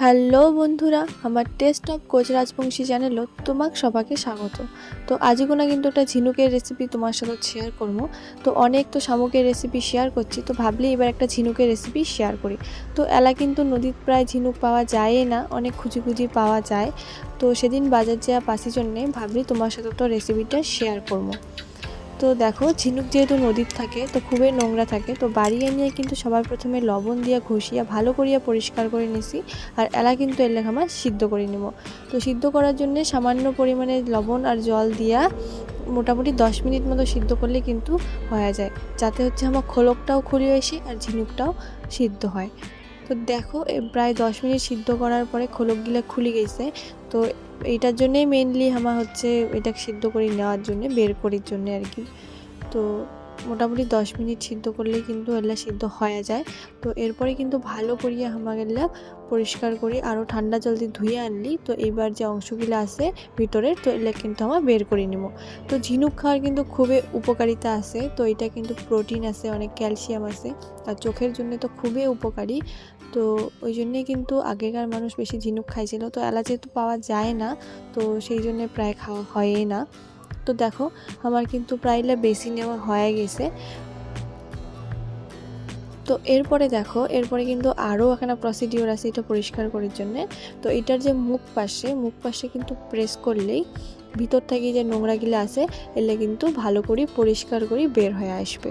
Hello বন্ধুরা, আমার test of coach Rajbanshi channel তোমাক সবাইকে স্বাগত। তো আজকে কিন্তু একটা ঝিনুকের রেসিপি তোমার সাথে শেয়ার করবো। তো অনেক তো শামুকের রেসিপি শেয়ার করছি, তো ভাবলি এবার একটা ঝিনুকের রেসিপি শেয়ার করি। তো এলা কিন্তু নদীর প্রায় ঝিনুক পাওয়া যায় না, অনেক খুঁজি খুঁজি পাওয়া যায়। তো সেদিন বাজার যাওয়া পাশির জন্যে ভাবলি তোমার সাথে তো রেসিপিটা শেয়ার করবো। তো দেখো, ঝিনুক যেহেতু নদীর থাকে তো খুবই নোংরা থাকে, তো বাড়ি এনে কিন্তু সবার প্রথমে লবণ দিয়া ঘষিয়া ভালো করিয়া পরিষ্কার করে নিছি। আর এলা কিন্তু এর লেখা আমার সিদ্ধ করে নিব। তো সিদ্ধ করার জন্য সামান্য পরিমাণে লবণ আর জল দিয়া মোটামুটি 10 মিনিট মতো সিদ্ধ করলে কিন্তু হয়ে যায়, যাতে হচ্ছে আমার খোলকটাও খুলিয়ে আসে আর ঝিনুকটাও সিদ্ধ হয়। তো দেখো, প্রায় 10 মিনিট সিদ্ধ করার পরে খোলকগুলো খুলে গেছে। তো এইটার জন্যই মেনলি আমার হচ্ছে এটা সিদ্ধ করে নেওয়ার জন্য, বের করার জন্য আর কি। তো মোটামুটি 10 মিনিট সিদ্ধ করলেই কিন্তু এগুলা সিদ্ধ হয়ে যায়। তো এরপরে কিন্তু ভালো করিয়া এগুলা পরিষ্কার করে আরও ঠান্ডা জল দিয়ে ধুয়ে আনলি। তো এইবার যে অংশগুলো আছে ভিতরের, তো এগুলা কিন্তু আমার বের করে নিব। তো ঝিনুক খাওয়ার কিন্তু খুবই উপকারিতা আছে। তো এটা কিন্তু প্রোটিন আছে, অনেক ক্যালসিয়াম আছে, আর চোখের জন্য তো খুবই উপকারী। তো ওই জন্যে কিন্তু আগেকার মানুষ বেশি ঝিনুক খাইছিল। তো এলা যেহেতু পাওয়া যায় না, তো সেই জন্যে প্রায় খাওয়া হয়ই না। তো দেখো, আমার কিন্তু প্রায়লা বেশি নেওয়া হয়ে গেছে। তো এরপরে দেখো, এরপরে কিন্তু আরও এখানে প্রসিডিওর আছে এটা পরিষ্কার করার জন্যে। তো এটার যে মুখ পাশে কিন্তু প্রেস করলেই ভিতর থেকে যে নোংরাগুলো আছে এগুলো কিন্তু ভালো করে পরিষ্কার করে বের হয়ে আসবে।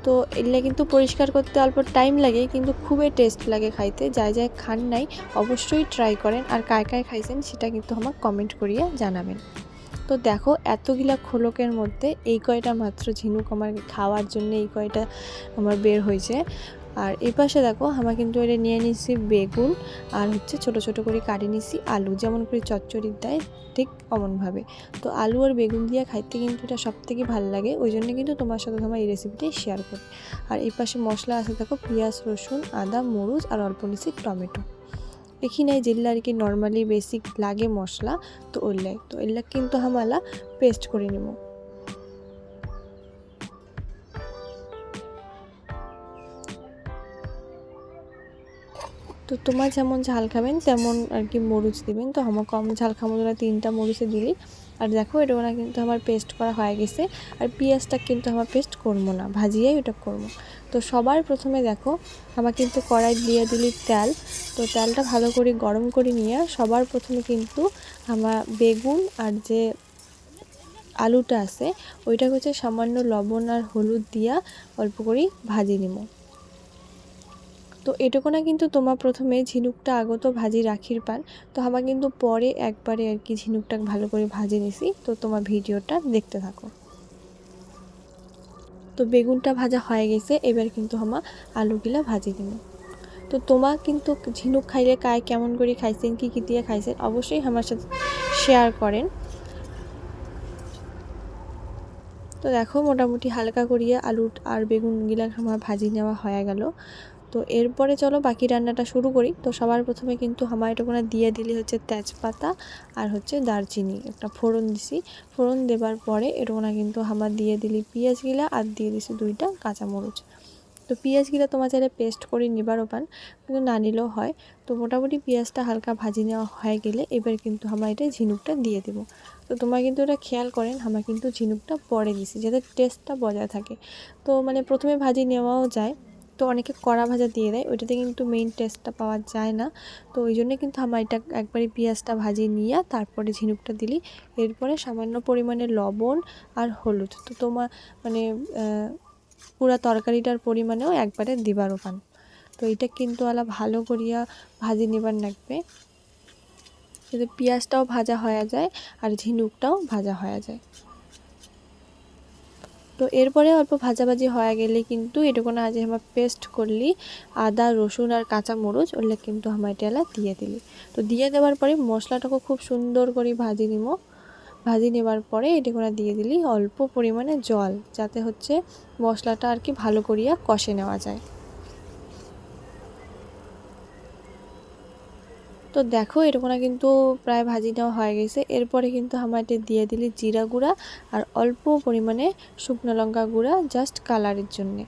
তো এগুলো কিন্তু পরিষ্কার করতে অল্প টাইম লাগে, কিন্তু খুবই টেস্ট লাগে খাইতে। যাই খান নাই অবশ্যই ট্রাই করেন, আর কায় খাইছেন সেটা কিন্তু আমাকে কমেন্ট করিয়া জানাবেন। তো দেখো, এতগুলা খোলকের মধ্যে এই কয়টা মাত্র ঝিনুক আমার খাওয়ার জন্য এই কয়টা আমার বের হয়েছে। আর এই পাশে দেখো, আমরা কিন্তু এটা নিয়ে নিচ্ছি বেগুন, আর হচ্ছে ছোট ছোট করে কাটে নিচ্ছি আলু, যেমন করে চচ্চড়ির দেয় ঠিক অমনভাবে। তো আলু আর বেগুন দিয়ে খাইতে কিন্তু এটা সবথেকে ভালো লাগে, ওই জন্য কিন্তু তোমার সাথে আমার এই রেসিপিটাই শেয়ার করি। আর এই পাশে মশলা আছে দেখো, পেঁয়াজ, রসুন, আদা, মরিচ আর অল্প নিচ্ছি টমেটো। এখানে যেগুলো আর কি নর্মালি বেসিক লাগে মশলা, তো ওইলাই তো এগুলা কিন্তু হামালা পেস্ট করে নেব। তো তোমার যেমন ঝাল খাবেন তেমন আর কি মরিচ দিবেন। তো আমার কম ঝাল খাবো, তোরা 3টা মরিচে দিলি। আর দেখো, এটা কিন্তু আমার পেস্ট করা হয়ে গেছে। আর পেঁয়াজটা কিন্তু আমার পেস্ট করবো না, ভাজিয়েই ওটা করবো। তো সবার প্রথমে দেখো, আমার কিন্তু কড়াই দিয়ে দিলি তেল। তো তেলটা ভালো করে গরম করে নিয়ে সবার প্রথমে কিন্তু আমার বেগুন আর যে আলুটা আছে ওইটা হচ্ছে সামান্য লবণ আর হলুদ দিয়া অল্প করে ভাজি নিব। তো এটুকুনা কিন্তু তোমার প্রথমে ঝিনুকটা আগত ভাজি রাখির পান। তো আমার কিন্তু পরে একবারে আর কি ঝিনুকটা ভালো করে ভাজি নিছি। তো তোমার ভিডিওটা দেখতে থাকো। তো বেগুনটা ভাজা হয়ে গেছে, এবার কিন্তু আমার আলুগুলা ভাজি দিব। তো তোমার কিন্তু ঝিনুক খাইলে কায় কেমন করে খাইছেন, কী কী দিয়ে খাইছেন অবশ্যই আমার সাথে শেয়ার করেন। তো দেখো, মোটামুটি হালকা করিয়া আলু আর বেগুনগুলা আমার ভাজি নেওয়া হয়ে গেল। তো এরপরে চলো বাকি রান্নাটা শুরু করি। তো সবার প্রথমে কিন্তু আমার এটুকুনা দিয়ে দিলি হচ্ছে তেজপাতা আর হচ্ছে দারচিনি, একটা ফোড়ন দিছি। ফোড়ন দেবার পরে এটুকুনা কিন্তু আমার দিয়ে দিলি পেঁয়াজগুলা, আর দিয়ে দিছি 2টা কাঁচামরিচ। তো পেঁয়াজগুলো তোমার চাইলে পেস্ট করে নিবারও পান, কিন্তু না নিলেও হয়। তো মোটামুটি পেঁয়াজটা হালকা ভাজি নেওয়া হয়ে গেলে এবার কিন্তু আমার এটা ঝিনুকটা দিয়ে দেবো। তো তোমার কিন্তু এটা খেয়াল করেন, আমার কিন্তু ঝিনুকটা পরে দিছি যাতে টেস্টটা বজায় থাকে। তো মানে প্রথমে ভাজি নেওয়াও যায়, তো অনেকে কড়া ভাজা দিয়ে দেয়, ওইটাতে কিন্তু মেইন টেস্টটা পাওয়া যায় না। তো ওই জন্য কিন্তু আমার এটা একবারে পেঁয়াজটা ভাজি নিয়ে তারপরে ঝিনুকটা দিলি। এরপরে সামান্য পরিমাণে লবণ আর হলুদ। তো তোমার মানে পুরা তরকারিটার পরিমাণেও একবারে দিবারও পান। তো এটা কিন্তু আলা ভালো করিয়া ভাজি নিবার লাগবে, যাতে পেঁয়াজটাও ভাজা হয়ে যায় আর ঝিনুকটাও ভাজা হয়ে যায়। তো এরপরে অল্প ভাজাভাজি হয়ে গেলে কিন্তু এটুকুনা আজ আমার পেস্ট করলি আদা, রসুন আর কাঁচা মরিচ, ওগুলো কিন্তু আমার এটা দিয়ে দিলি। তো দিয়ে দেওয়ার পরে মশলাটাকে খুব সুন্দর করে ভাজি নিব। ভাজি নেবার পরে এটুকুনা দিয়ে দিলি অল্প পরিমাণে জল, যাতে হচ্ছে মশলাটা আর কি ভালো করিয়া কষে নেওয়া যায়। তো দেখো, এরকম কিন্তু প্রায় ভাজি নেওয়া হয়ে গেছে। এরপরে কিন্তু আমার দিয়ে দিলি জিরা গুঁড়া আর অল্প পরিমাণে শুকনো লঙ্কা গুঁড়া, জাস্ট কালারের জন্যে।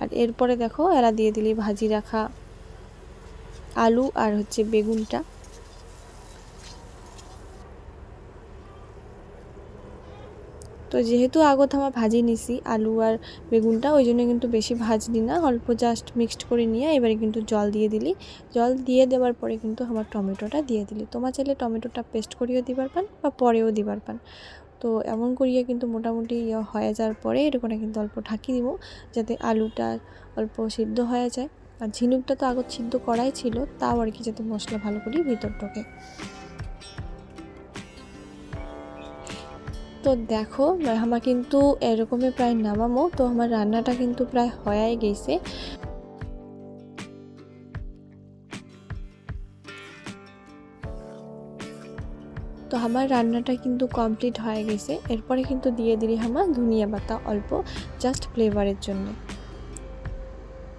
আর এরপরে দেখো, এরা দিয়ে দিলি ভাজি রাখা আলু আর হচ্ছে বেগুনটা। তো যেহেতু আগত আমার ভাজি নিছি আলু আর বেগুনটা, ওই জন্য কিন্তু বেশি ভাজলি না, অল্প জাস্ট মিক্সড করে নিয়ে এবারে কিন্তু জল দিয়ে দিলি। জল দিয়ে দেওয়ার পরে কিন্তু আমার টমেটোটা দিয়ে দিলি। তোমার চাইলে টমেটোটা পেস্ট করিয়েও দিবার পান বা পরেও দিবার পান। তো এমন করিয়ে কিন্তু মোটামুটি হয়ে যাওয়ার পরে এরকম কিন্তু অল্প ঢাকি দিব, যাতে আলুটা অল্প সিদ্ধ হয়ে যায়। আর ঝিনুকটা তো আগত সিদ্ধ করাই ছিল, তাও আর কি, যাতে মশলা ভালো করে ভিতর ঢোকে। তো দেখো আমার কিন্তু এরকমই প্রায় নামামো, তো আমার রান্নাটা কিন্তু প্রায় হয়ে গেছে। তো আমার রান্নাটা কিন্তু কমপ্লিট হয়ে গেছে। এরপরে কিন্তু দিয়ে দিলি আমার ধনিয়া পাতা অল্প, জাস্ট ফ্লেভারের জন্য।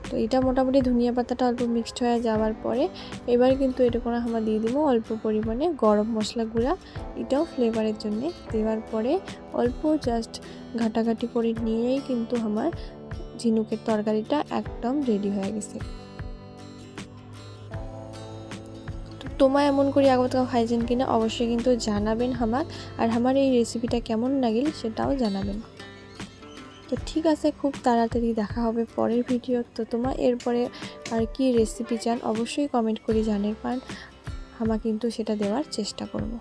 তো এটা মোটামুটি ধনিয়া পাতাটা অল্প মিক্সড হয়ে যাওয়ার পরে এবার কিন্তু এটা করে আমরা দিয়ে দিব অল্প পরিমাণে গরম মশলা গুঁড়া, এটাও ফ্লেভারের জন্য দেওয়ার পরে অল্প জাস্ট ঘাটাঘাটি করে নিয়েই কিন্তু আমার ঝিনুকের তরকারিটা একদম রেডি হয়ে গেছে। তোমার এমন করে আগত খাইছেন কিনা অবশ্যই কিন্তু জানাবেন আমাক, আর আমার এই রেসিপিটা কেমন লাগিল সেটাও জানাবেন। তো ঠিক আছে, খুব তাড়াতাড়ি দেখা হবে পরের ভিডিও। তো তোমার এরপরে আর কি রেসিপি চান অবশ্যই কমেন্ট করে জানিয়ে পান, আমরা কিন্তু সেটা দেওয়ার চেষ্টা করব।